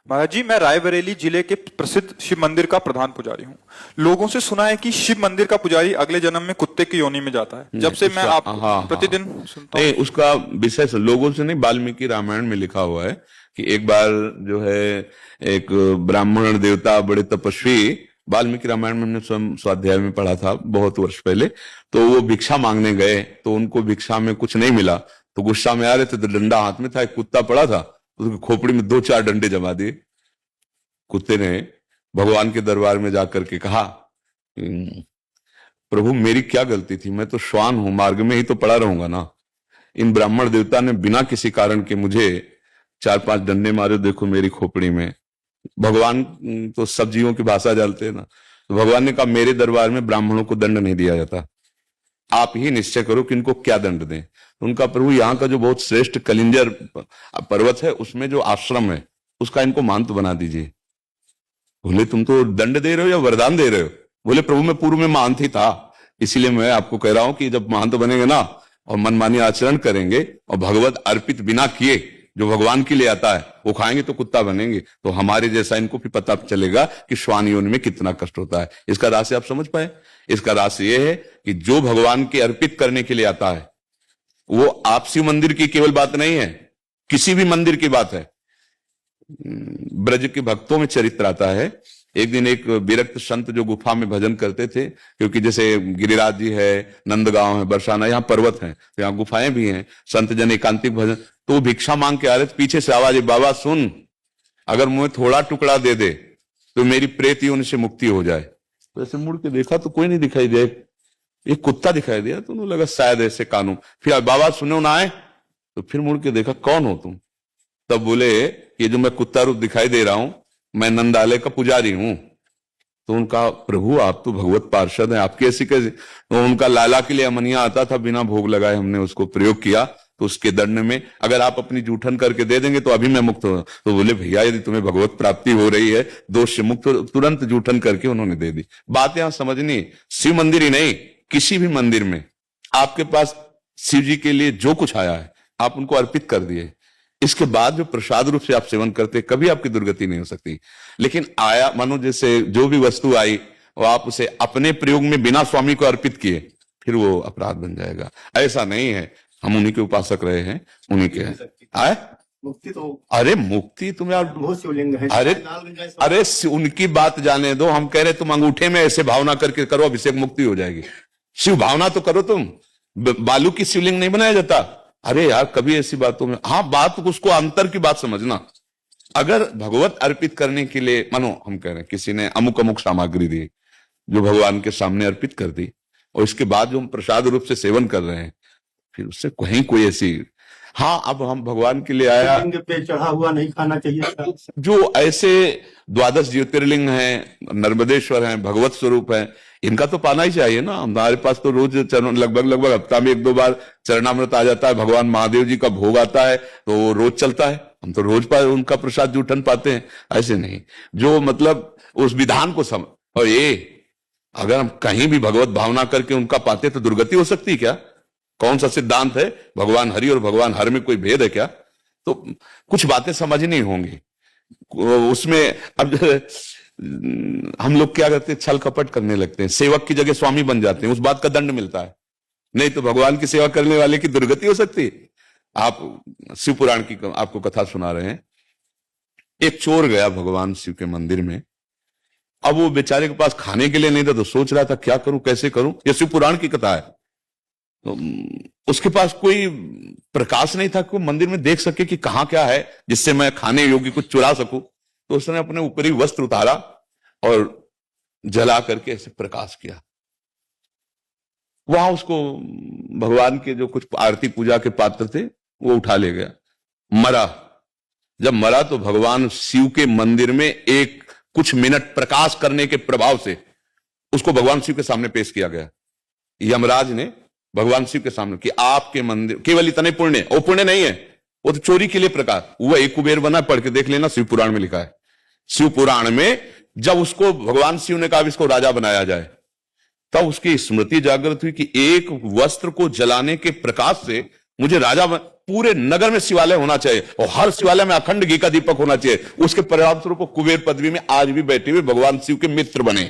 महाराज जी, मैं रायबरेली जिले के प्रसिद्ध शिव मंदिर का प्रधान पुजारी हूँ। लोगों से सुना है कि शिव मंदिर का पुजारी अगले जन्म में कुत्ते की योनि में जाता है। जब से मैं आप हाँ प्रतिदिन सुनता नहीं, हूँ। उसका विषय से लोगों से नहीं, वाल्मीकि रामायण में लिखा हुआ है कि एक बार जो है एक ब्राह्मण देवता बड़े तपस्वी, वाल्मीकि रामायण में हमने स्वयं स्वाध्याय में पढ़ा था बहुत वर्ष पहले, तो वो भिक्षा मांगने गए तो उनको भिक्षा में कुछ नहीं मिला, तो गुस्सा में आ रहे थे तो डंडा हाथ में था, एक कुत्ता पड़ा था, उसकी खोपड़ी में 2-4 डंडे जमा दिए। कुत्ते ने भगवान के दरबार में जाकर के कहा, प्रभु मेरी क्या गलती थी, मैं तो श्वान हूं, मार्ग में ही तो पड़ा रहूंगा ना। इन ब्राह्मण देवता ने बिना किसी कारण के मुझे 4-5 डंडे मारे, देखो मेरी खोपड़ी में। भगवान तो सब जीवों की भाषा जानते हैं ना, तो भगवान ने कहा मेरे दरबार में ब्राह्मणों को दंड नहीं दिया जाता, आप ही निश्चय करो कि इनको क्या दंड दें। उनका प्रभु यहाँ का जो बहुत श्रेष्ठ कलिंजर पर्वत है उसमें जो आश्रम है उसका इनको महंत बना दीजिए। बोले तुम तो दंड दे रहे हो या वरदान दे रहे हो? बोले प्रभु मैं पूर्व में महंत ही था, इसीलिए मैं आपको कह रहा हूं कि जब महंत बनेंगे ना और मनमानी आचरण करेंगे और भगवत अर्पित बिना किए जो भगवान के लिए आता है वो खाएंगे तो कुत्ता बनेंगे, तो हमारे जैसा इनको भी पता चलेगा कि श्वान योनि में कितना कष्ट होता है। इसका रहस्य आप समझ पाए? इसका रहस्य ये है कि जो भगवान के अर्पित करने के लिए आता है वो आपसी मंदिर की केवल बात नहीं है, किसी भी मंदिर की बात है। ब्रज के भक्तों में चरित्र आता है। एक दिन एक विरक्त संत जो गुफा में भजन करते थे, क्योंकि जैसे गिरिराज जी है, नंदगांव है, बरसाना, यहाँ पर्वत है तो यहाँ गुफाएं भी हैं, संत जन एकांतिक भजन, तो वो भिक्षा मांग के आ रहे थे, पीछे से आवाज, बाबा सुन, अगर मुझे थोड़ा टुकड़ा दे दे तो मेरी प्रेत योनि से मुक्ति हो जाए। तो ऐसे मुड़ के देखा तो कोई नहीं दिखाई दिया, एक कुत्ता दिखाई दिया, तो उन्हें लगा शायद ऐसे कानून। फिर बाबा सुनो ना आए, तो फिर मुड़ के देखा कौन हो तुम? तब बोले ये जो मैं कुत्ता रूप दिखाई दे रहा हूं मैं नंदालय का पुजारी हूं। तो उनका प्रभु आप तो भगवत पार्षद हैं, आपकी ऐसी कैसे? तो उनका लाला के लिए अमनिया आता था, बिना भोग लगाए हमने उसको प्रयोग किया, तो उसके दंड में अगर आप अपनी जूठन करके दे देंगे तो अभी मैं मुक्त हो। तो बोले भैया यदि तुम्हें भगवत प्राप्ति हो रही है दोष से मुक्त, तुरंत जूठन करके उन्होंने दे दी। बात यहां समझनी, शिव मंदिर ही नहीं किसी भी मंदिर में आपके पास शिव जी के लिए जो कुछ आया है आप उनको अर्पित कर दिए, इसके बाद जो प्रसाद रूप से आप सेवन करते कभी आपकी दुर्गति नहीं हो सकती। लेकिन आया मानो जैसे जो भी वस्तु आई और आप उसे अपने प्रयोग में बिना स्वामी को अर्पित किए, फिर वो अपराध बन जाएगा। ऐसा नहीं है, हम उन्हीं के उपासक रहे हैं, उन्हीं के आए मुक्ति तो, अरे मुक्ति तुम यार बहुत शिवलिंग है। अरे उनकी बात जाने दो, हम कह रहे तुम अंगूठे में ऐसे भावना करके करो अभिषेक मुक्ति हो जाएगी। शिव भावना तो करो तुम, बालू की शिवलिंग नहीं बनाया जाता। अरे यार कभी ऐसी बातों में, हाँ बात उसको अंतर की बात समझना। अगर भगवत अर्पित करने के लिए मानो हम कह रहे हैं किसी ने अमुक अमुक सामग्री दी जो भगवान के सामने अर्पित कर दी और इसके बाद जो हम प्रसाद रूप से सेवन कर रहे हैं, फिर उससे कहीं कोई ऐसी, हाँ अब हम भगवान के लिए आया पे चढ़ा हुआ नहीं खाना चाहिए। जो ऐसे 12 ज्योतिर्लिंग हैं, नर्मदेश्वर हैं, भगवत स्वरूप हैं, इनका तो पाना ही चाहिए ना। हमारे पास तो रोज लगभग हफ्ता में 1-2 बार चरणामृत आ जाता है, भगवान महादेव जी का भोग आता है तो वो रोज चलता है, हम तो रोज उनका प्रसाद जूठन पाते हैं। ऐसे नहीं, जो मतलब उस विधान को समझ, और ये अगर हम कहीं भी भगवत भावना करके उनका पाते तो दुर्गति हो सकती है क्या? कौन सा सिद्धांत है? भगवान हरि और भगवान हर में कोई भेद है क्या? तो कुछ बातें समझनी होंगी उसमें। अब हम लोग क्या करते हैं, छल कपट करने लगते हैं, सेवक की जगह स्वामी बन जाते हैं, उस बात का दंड मिलता है। नहीं तो भगवान की सेवा करने वाले की दुर्गति हो सकती है। आप शिव पुराण की आपको कथा सुना रहे हैं। एक चोर गया भगवान शिव के मंदिर में, अब वो बेचारे के पास खाने के लिए नहीं था तो सोच रहा था क्या करूं, कैसे करूं। ये शिव पुराण की कथा है। तो उसके पास कोई प्रकाश नहीं था कि वो मंदिर में देख सके कि कहां क्या है जिससे मैं खाने योग्य कुछ चुरा सकूं। तो उसने अपने ऊपरी वस्त्र उतारा और जला करके ऐसे प्रकाश किया। वहां उसको भगवान के जो कुछ आरती पूजा के पात्र थे वो उठा ले गया, मरा। जब मरा तो भगवान शिव के मंदिर में एक कुछ मिनट प्रकाश करने के प्रभाव से उसको भगवान शिव के सामने पेश किया गया, यमराज ने भगवान शिव के सामने कि आपके मंदिर केवल इतने पुण्य, वो पुण्य नहीं है, वो तो चोरी के लिए प्रकाश। वो एक कुबेर बना, पढ़ के देख लेना, शिव पुराण में लिखा है। शिव पुराण में जब उसको भगवान शिव ने कहा इसको राजा बनाया जाए, तब उसकी स्मृति जागृत हुई कि एक वस्त्र को जलाने के प्रकाश से मुझे पूरे नगर में शिवालय होना चाहिए और हर शिवालय में अखंड घी का दीपक होना चाहिए। उसके परिणाम स्वरूप कुबेर पदवी में आज भी बैठे हुए भगवान शिव के मित्र बने।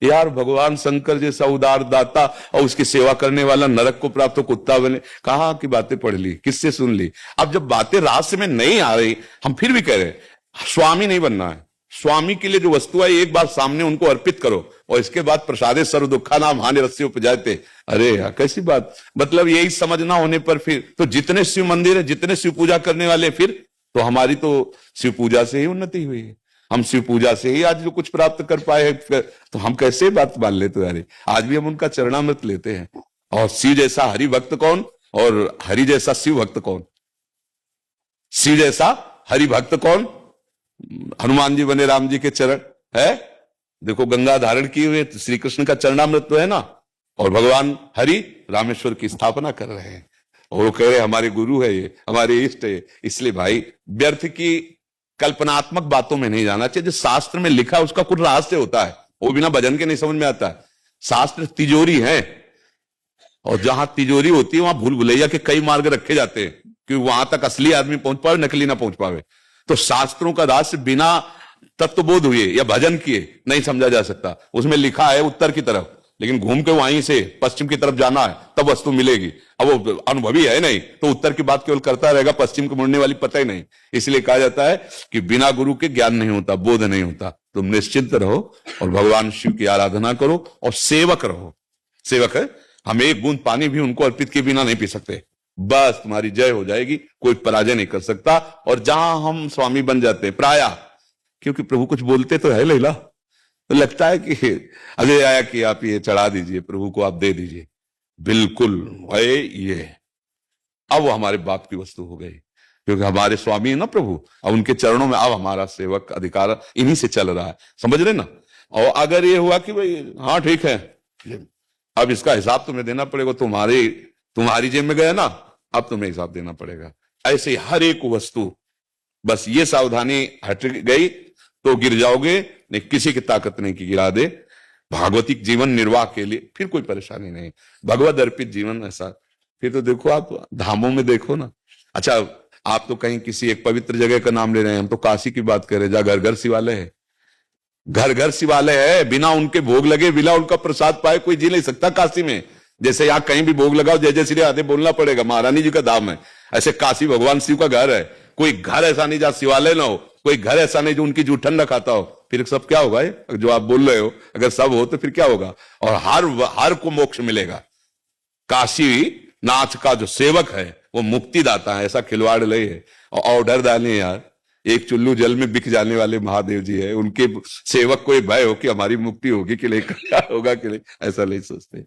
यार भगवान शंकर जैसा उदार दाता और उसकी सेवा करने वाला नरक को प्राप्त कुत्ता बने। कहाँ की बातें पढ़ ली, किससे सुन ली? अब जब बातें रहस्य में नहीं आ रही, हम फिर भी कह रहे हैं स्वामी नहीं बनना है। स्वामी के लिए जो वस्तु है एक बार सामने उनको अर्पित करो और इसके बाद प्रसादे सर्व दुखा नाम हानि रस्सी उपजाते। अरे यार कैसी बात, मतलब यही समझना होने पर फिर तो जितने शिव मंदिर है, जितने शिव पूजा करने वाले, फिर तो हमारी तो शिव पूजा से ही उन्नति हुई है। हम शिव पूजा से ही आज जो कुछ प्राप्त कर पाए, तो हम कैसे बात मान लेते यार? आज भी हम उनका चरणामृत लेते हैं। और शिव जैसा हरि भक्त कौन और हरि जैसा शिव भक्त कौन? शिव जैसा हरि भक्त कौन? हनुमान जी बने राम जी के चरण है। देखो गंगा धारण किए हुए तो श्री कृष्ण का चरणामृत तो है ना। और भगवान हरि रामेश्वर की स्थापना कर रहे हैं और वो कह रहे हमारे गुरु है, ये हमारे इष्ट है। इसलिए भाई व्यर्थ की कल्पनात्मक बातों में नहीं जाना चाहिए। जो शास्त्र में लिखा है उसका कुछ रहस्य होता है, वो बिना भजन के नहीं समझ में आता है। शास्त्र तिजोरी है और जहां तिजोरी होती है वहां भूल भुलैया के कई मार्ग रखे जाते हैं कि वहां तक असली आदमी पहुंच पावे, नकली ना पहुंच पावे। तो शास्त्रों का रहस्य बिना तत्वबोध हुए या भजन किए नहीं समझा जा सकता। उसमें लिखा है उत्तर की तरफ, लेकिन घूम के वहीं से पश्चिम की तरफ जाना है तब वस्तु मिलेगी। अब वो अनुभवी है नहीं तो उत्तर की बात केवल करता रहेगा, पश्चिम को मुड़ने वाली पता ही नहीं। इसलिए कहा जाता है कि बिना गुरु के ज्ञान नहीं होता, बोध नहीं होता। तुम निश्चिंत रहो और भगवान शिव की आराधना करो और सेवक रहो। सेवक है, हम एक बूंद पानी भी उनको अर्पित किए बिना नहीं पी सकते। बस तुम्हारी जय हो जाएगी, कोई पराजय नहीं कर सकता। और जहां हम स्वामी बन जाते हैं प्राय, क्योंकि प्रभु कुछ बोलते तो है लैला, तो लगता है कि अजय आया कि आप ये चढ़ा दीजिए, प्रभु को आप दे दीजिए। बिल्कुल भाई ये अब वो हमारे बाप की वस्तु हो गई, क्योंकि हमारे स्वामी है ना प्रभु। अब उनके चरणों में अब हमारा सेवक अधिकार इन्हीं से चल रहा है, समझ रहे ना। और अगर ये हुआ कि भाई हाँ ठीक है, अब इसका हिसाब तुम्हें देना पड़ेगा, तुम्हारी जेब में गया ना, अब तुम्हें हिसाब देना पड़ेगा। ऐसे हर एक वस्तु, बस ये सावधानी हट गई तो गिर जाओगे, नहीं किसी की ताकत नहीं कि गिरा दे। भागवतिक जीवन निर्वाह के लिए फिर कोई परेशानी नहीं, भगवद अर्पित जीवन ऐसा। फिर तो देखो आप धामों में देखो ना। अच्छा आप तो कहीं किसी एक पवित्र जगह का नाम ले रहे हैं, हम तो काशी की बात कर रहे हैं जहां घर घर शिवालय है। घर घर शिवालय है, बिना उनके भोग लगे, बिना उनका प्रसाद पाए कोई जी नहीं सकता काशी में। जैसे यहाँ कहीं भी भोग लगाओ जय जय श्री राधे बोलना पड़ेगा, महारानी जी का धाम है, ऐसे काशी भगवान शिव का घर है। कोई घर ऐसा नहीं जहां शिवालय ना हो, कोई घर ऐसा नहीं जो उनकी जूठन न खाता हो। फिर सब क्या होगा जो आप बोल रहे हो, अगर सब हो तो फिर क्या होगा? और हर को मोक्ष मिलेगा। काशी नाथ का जो सेवक है वो मुक्तिदाता है, ऐसा खिलवाड़ नहीं है। और ऑर्डर डाले यार, एक चुल्लू जल में बिक जाने वाले महादेव जी है, उनके सेवक को भय हो कि हमारी मुक्ति होगी कि नहीं, क्या होगा कि नहीं, ऐसा नहीं सोचते।